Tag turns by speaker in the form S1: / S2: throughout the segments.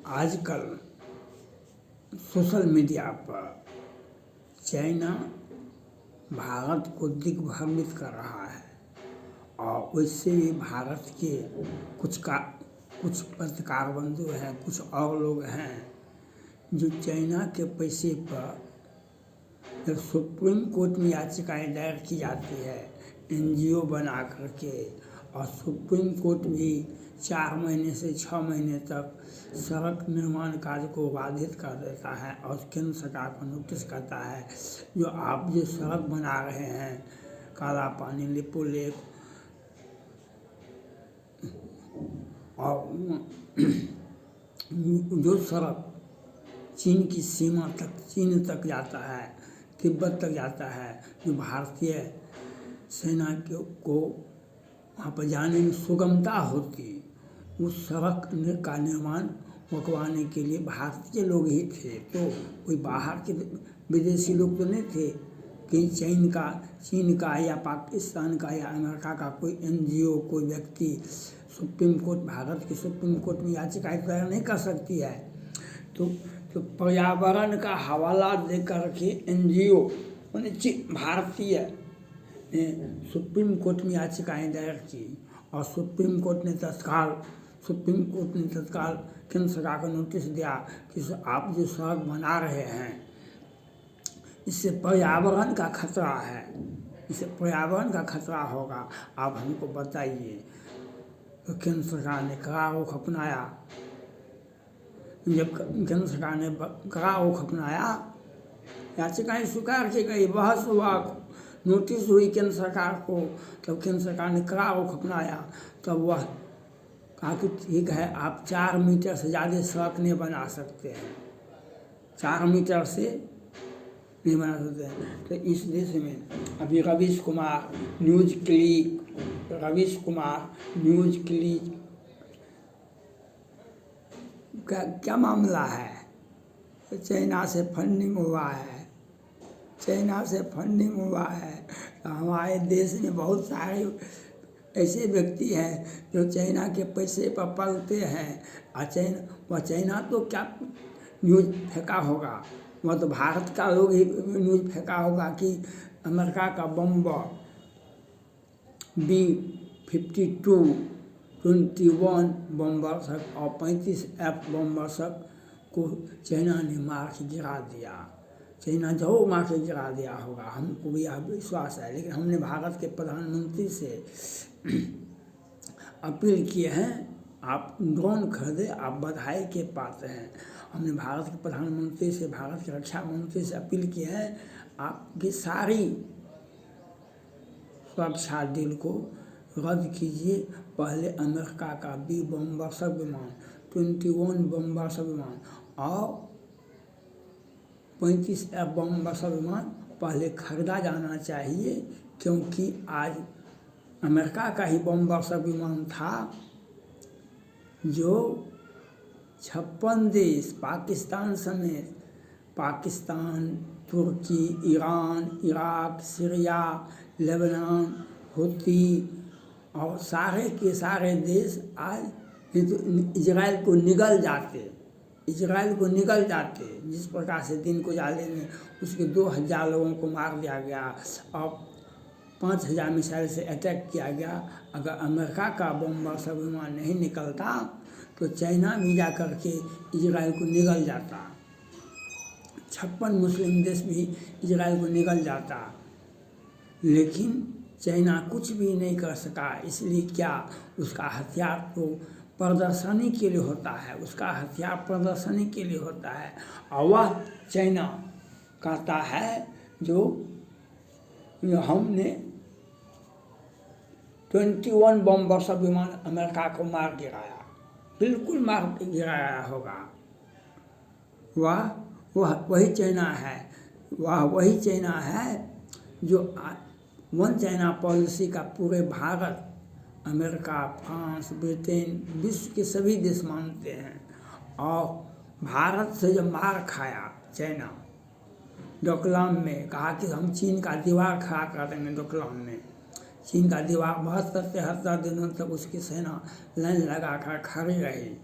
S1: आजकल social media पर China Bharat को दिग्भ्रमित कर रहा है और वैसे भी भारत के कुछ पत्रकार बंधु हैं, कुछ और लोग हैं जो चाइना के पैसे पर जब सुप्रीम कोर्ट में याचिकाएं दायर की जाती है एनजीओ बना करके, और सुप्रीम कोर्ट भी 4 महीने से 6 महीने तक सड़क निर्माण कार्य को बाधित कर देता है और केंद्र सरकार को नोटिस करता है जो आप जो सड़क बना रहे हैं काला पानी लिपो लेक और जो सड़क चीन की सीमा तक, चीन तक जाता है, तिब्बत तक जाता है, जो भारतीय सेना को वहाँ पर जाने में सुगमता होती, उस सड़क का निर्माण रुकवाने के लिए भारतीय लोग ही थे। तो कोई बाहर के विदेशी लोग तो नहीं थे कि चीन का या पाकिस्तान का या अमेरिका का कोई एनजीओ, कोई व्यक्ति सुप्रीम कोर्ट, भारत की सुप्रीम कोर्ट में याचिका दायर नहीं कर सकती है। तो पर्यावरण का हवाला दे करके एनजीओ भारतीय सुप्रीम कोर्ट में याचिकाएं दायर की और सुप्रीम कोर्ट ने तत्काल केंद्र सरकार को नोटिस दिया कि आप जो सड़क बना रहे हैं इससे पर्यावरण का खतरा है, इससे पर्यावरण का खतरा होगा, आप हमको बताइए। तो केंद्र सरकार ने कड़ा रुख अपनाया। जब केंद्र सरकार ने कड़ा रुख अपनाया, याचिकाएं स्वीकार की गई, बहस हुआ, नोटिस हुई केंद्र सरकार को, तब केंद्र सरकार ने कड़ा रुख अपनाया। तब वह कहा कि ठीक है, आप 4 मीटर से ज़्यादा सड़क नहीं बना सकते हैं, 4 मीटर से नहीं बना सकते हैं। तो इस देश में अभी रवीश कुमार न्यूज़ क्लिक का क्या मामला है? चाइना से फंडिंग हुआ है। हमारे देश में बहुत सारे ऐसे व्यक्ति हैं जो चाइना के पैसे पर पलते हैं। वह चाइना तो क्या न्यूज़ फेंका होगा, वह तो भारत का लोग ही न्यूज़ फेंका होगा कि अमेरिका का बम्बर B-52 21 बम्बर सब और 35F बम्बर सब को चाइना ने मार के गिरा दिया। चाइना जरूर मार के गिरा दिया होगा, हमको भी यह विश्वास है। लेकिन हमने भारत के प्रधानमंत्री से अपील किए हैं, आप ड्रोन खरीदे, आप बधाई के पात्र हैं। हमने भारत के प्रधानमंत्री से, भारत के रक्षा मंत्री से अपील की है, आपकी सारी सुरक्षा डील को रद्द कीजिए। पहले अमेरिका का B बम्बर विमान, 21 बम्बर विमान और 35F बम्बर विमान पहले खरीदा जाना चाहिए, क्योंकि आज अमेरिका का ही बम्बर विमान था जो 56 देश, पाकिस्तान समेत, पाकिस्तान, तुर्की, ईरान, इराक, सीरिया, लेबनान, हूती और सारे के सारे देश आज इजराइल को निगल जाते। जिस प्रकार से दिन को जाले में उसके 2000 लोगों को मार दिया गया और 5000 मिसाइल से अटैक किया गया। अगर अमेरिका का बम्बर विमान नहीं निकलता तो चाइना भी जा करके इजराइल को निगल जाता, 56 मुस्लिम देश भी इजराइल को निगल जाता। लेकिन चाइना कुछ भी नहीं कर सका। इसलिए क्या, उसका हथियार तो प्रदर्शनी के लिए होता है, और वह चाइना कहता है जो हमने 21 बम्बर विमान अमेरिका को मार गिराया, बिल्कुल मार गिराया होगा। वह वही चाइना है जो वन चाइना पॉलिसी का पूरे भारत, अमेरिका, फ्रांस, ब्रिटेन, विश्व के सभी देश मानते हैं। और भारत से जब मार खाया चाइना डोकलाम में, कहा कि हम चीन का दीवार खड़ा कर देंगे। डोकलाम में चीन का दीवार 72-73 दिनों तक उसकी सेना लाइन लगा कर खड़ी रही।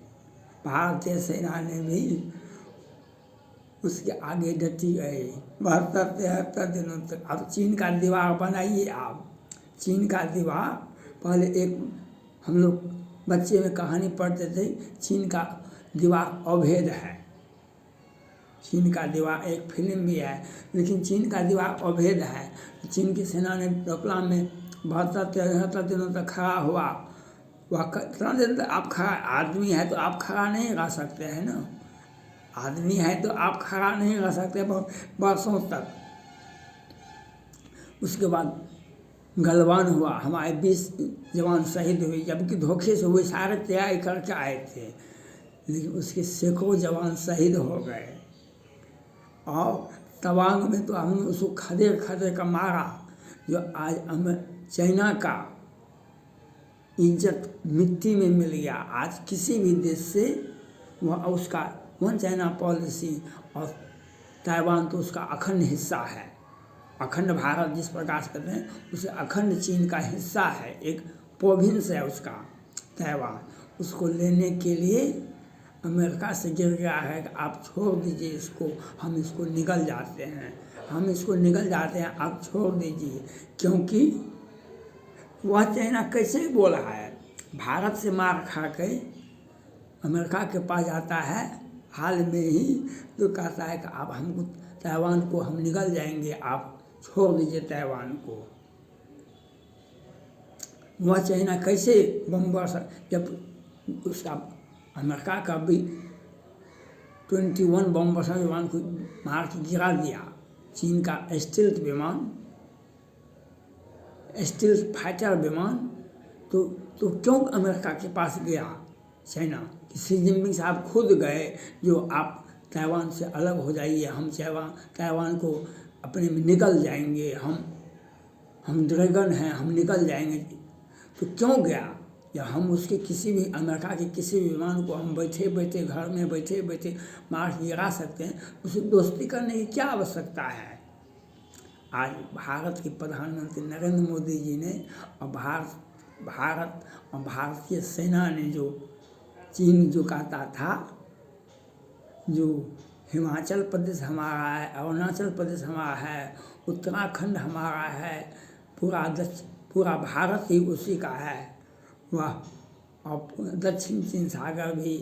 S1: भारतीय सेना ने भी उसके आगे डटी गई 72-73 दिनों तक। अब चीन का दीवार बनाइए आप, चीन का दीवार। पहले एक हम लोग बच्चे में कहानी पढ़ते थे, चीन का दीवार अभेद है। चीन का दीवार एक फिल्म भी है, लेकिन चीन का दीवार अभेद है। चीन की सेना ने डोकलाम में 72-73 दिनों तक खड़ा हुआ। वह कितना दिन तक आप खड़ा, आदमी है तो आप खड़ा नहीं रह सकते हैं ना, आदमी है तो आप खड़ा नहीं रह सकते बहुत बरसों तक। उसके बाद गलवान हुआ, हमारे 20 जवान शहीद हुए, जबकि धोखे से हुए, सारे तैयारी करके आए थे, लेकिन उसके सैकड़ों जवान शहीद हो गए। और तवांग में तो हमने उसको खदेड़ खदेड़ कर मारा, जो आज हमें चाइना का इज्जत मिट्टी में मिल गया। आज किसी भी देश से वह उसका वन चाइना पॉलिसी, और ताइवान तो उसका अखंड हिस्सा है। अखंड भारत जिस प्रकार से कहते हैं, उसे अखंड चीन का हिस्सा है, एक प्रोविंस है उसका ताइवान। उसको लेने के लिए अमेरिका से गिर गया है कि आप छोड़ दीजिए इसको, हम इसको निकल जाते हैं, हम इसको निकल जाते हैं, आप छोड़ दीजिए। क्योंकि वह चाइना कैसे बोल रहा है, भारत से मार खा के अमेरिका के पास जाता है हाल में ही, तो कहता है कि आप हमको ताइवान को हम निकल जाएंगे, आप छोड़ दीजिए ताइवान को। वह चाइना कैसे बम बरसा, जब उसका अमेरिका का भी 21 बम बरसा विमान को मार के गिरा दिया। चीन का स्टील्थ विमान, स्टील्थ फाइटर विमान, तो क्यों अमेरिका के पास गया चाइना? शी जिनपिंग साहब खुद गए, जो आप ताइवान से अलग हो जाइए, हम ताइवान को अपने में निकल जाएंगे, हम ड्रैगन हैं, हम निकल जाएंगे। तो क्यों गया? या हम उसके किसी भी अमेरिका के किसी भी विमान को हम बैठे बैठे घर में बैठे बैठे मार गिरा सकते हैं, उसे दोस्ती करने की क्या आवश्यकता है? आज भारत के प्रधानमंत्री नरेंद्र मोदी जी ने और भारत और भारतीय सेना ने जो चीन जो कहता था, जो हिमाचल प्रदेश हमारा है, अरुणाचल प्रदेश हमारा है, उत्तराखंड हमारा है, पूरा भारत ही उसी का है, वह और दक्षिण चीन सागर भी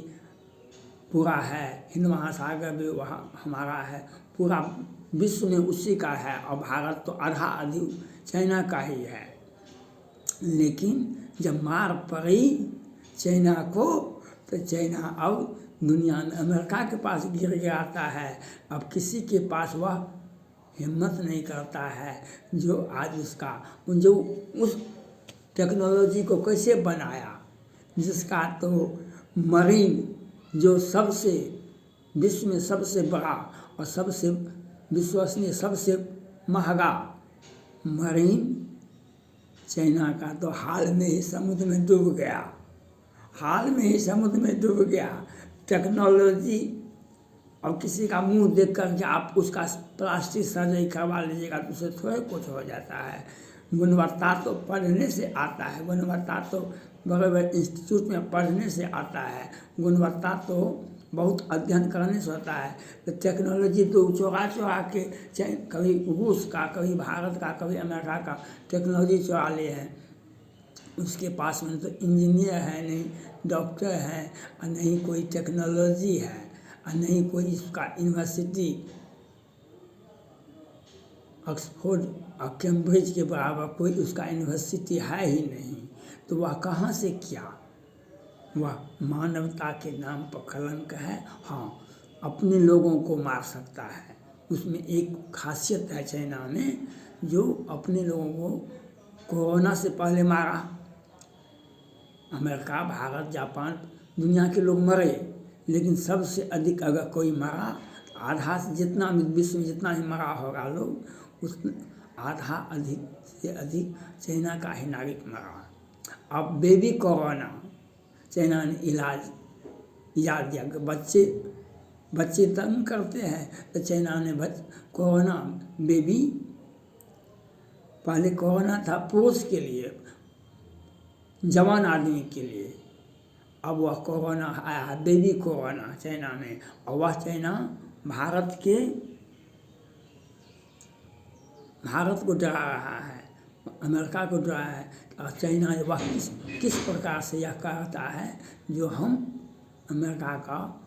S1: पूरा है, हिंद महासागर भी वहाँ हमारा है, पूरा विश्व में उसी का है। और भारत तो आधा अधिक चाइना का ही है। लेकिन जब मार पड़ी चाइना को, तो चाइना अब दुनिया में अमेरिका के पास गिर जाता है। अब किसी के पास वह हिम्मत नहीं करता है जो आज जो उस टेक्नोलॉजी को कैसे बनाया, जिसका तो मरीन जो सबसे विश्व में सबसे बड़ा और सबसे विश्वसनीय सबसे महंगा मरीन चाइना का तो हाल में ही समुद्र में डूब गया, हाल में ही समुद्र में डूब गया। टेक्नोलॉजी और किसी का मुंह देख कर के आप उसका प्लास्टिक सर्जरी करवा लीजिएगा तो उसे थोड़े कुछ हो जाता है। गुणवत्ता तो पढ़ने से आता है, गुणवत्ता तो बड़े बड़े इंस्टीट्यूट में पढ़ने से आता है, गुणवत्ता तो बहुत अध्ययन करने से होता है। तो टेक्नोलॉजी तो चुरा के चाहे कभी रूस का, कभी भारत का, कभी अमेरिका का टेक्नोलॉजी चुरा लिए हैं। उसके पास में तो इंजीनियर है नहीं, डॉक्टर है, और नहीं कोई टेक्नोलॉजी है, और नहीं कोई इसका यूनिवर्सिटी ऑक्सफोर्ड और कैम्ब्रिज के बराबर कोई उसका यूनिवर्सिटी है ही नहीं। तो वह कहाँ से किया? वह मानवता के नाम पर कलंक है। हाँ, अपने लोगों को मार सकता है। उसमें एक खासियत है चाइना में, जो अपने लोगों को कोरोना से पहले मारा। अमेरिका, भारत, जापान, दुनिया के लोग मरे, लेकिन सबसे अधिक अगर कोई मरा, आधा से जितना विश्व में जितना ही मरा होगा लोग, उस आधा अधिक से अधिक चाइना का ही नागरिक मरा। अब बेबी कोरोना चाइना ने इलाज दिया कि बच्चे तंग करते हैं, तो चाइना ने कोरोना बेबी, पहले कोरोना था पुरुष के लिए, जवान आदमी के लिए, अब वह कोरोना आया है, बेबी कोरोना चाइना में, और वह चाइना भारत को डरा रहा है, अमेरिका को डरा है। और चाइना वह किस प्रकार से यह कहता है जो हम अमेरिका का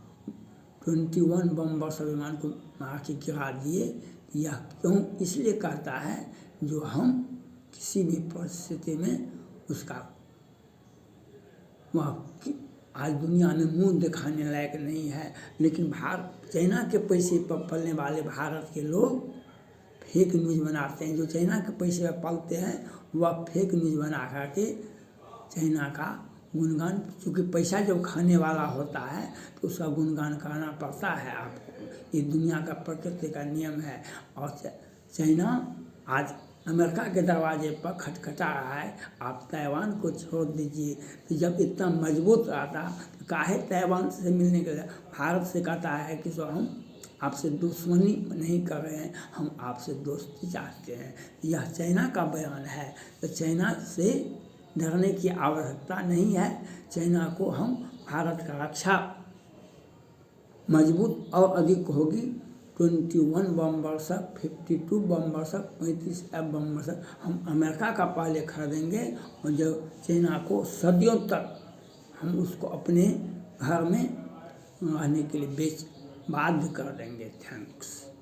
S1: 21 बम विमान को मार के गिरा दिए, यह क्यों इसलिए कहता है जो हम किसी भी परिस्थिति में उसका वह आज दुनिया में मुंह दिखाने लायक नहीं है। लेकिन चाइना के पैसे पर पलने वाले भारत के लोग फेक न्यूज़ बनाते हैं। जो चाइना के पैसे पर पलते हैं वह फेक न्यूज़ बना करके चाइना का गुणगान, क्योंकि पैसा जब खाने वाला होता है तो उसका गुणगान करना पड़ता है आपको। ये दुनिया का प्रकृति का नियम है। और चाइना आज अमेरिका के दरवाजे पर खटखटा रहा है, आप ताइवान को छोड़ दीजिए। तो जब इतना मजबूत आता तो काहे ताइवान से मिलने के लिए भारत से कहता है कि सो हम आपसे दुश्मनी नहीं कर रहे हैं, हम आपसे दोस्ती चाहते हैं। यह चाइना का बयान है। तो चाइना से डरने की आवश्यकता नहीं है। चाइना को हम भारत का रक्षा मजबूत और अधिक होगी। 21 बम वर्षक, 52 बम वर्षक, 35 बम वर्षक हम अमेरिका का पहले खरीदेंगे, और जब चाइना को सदियों तक हम उसको अपने घर में रहने के लिए बाध्य कर देंगे। थैंक्स।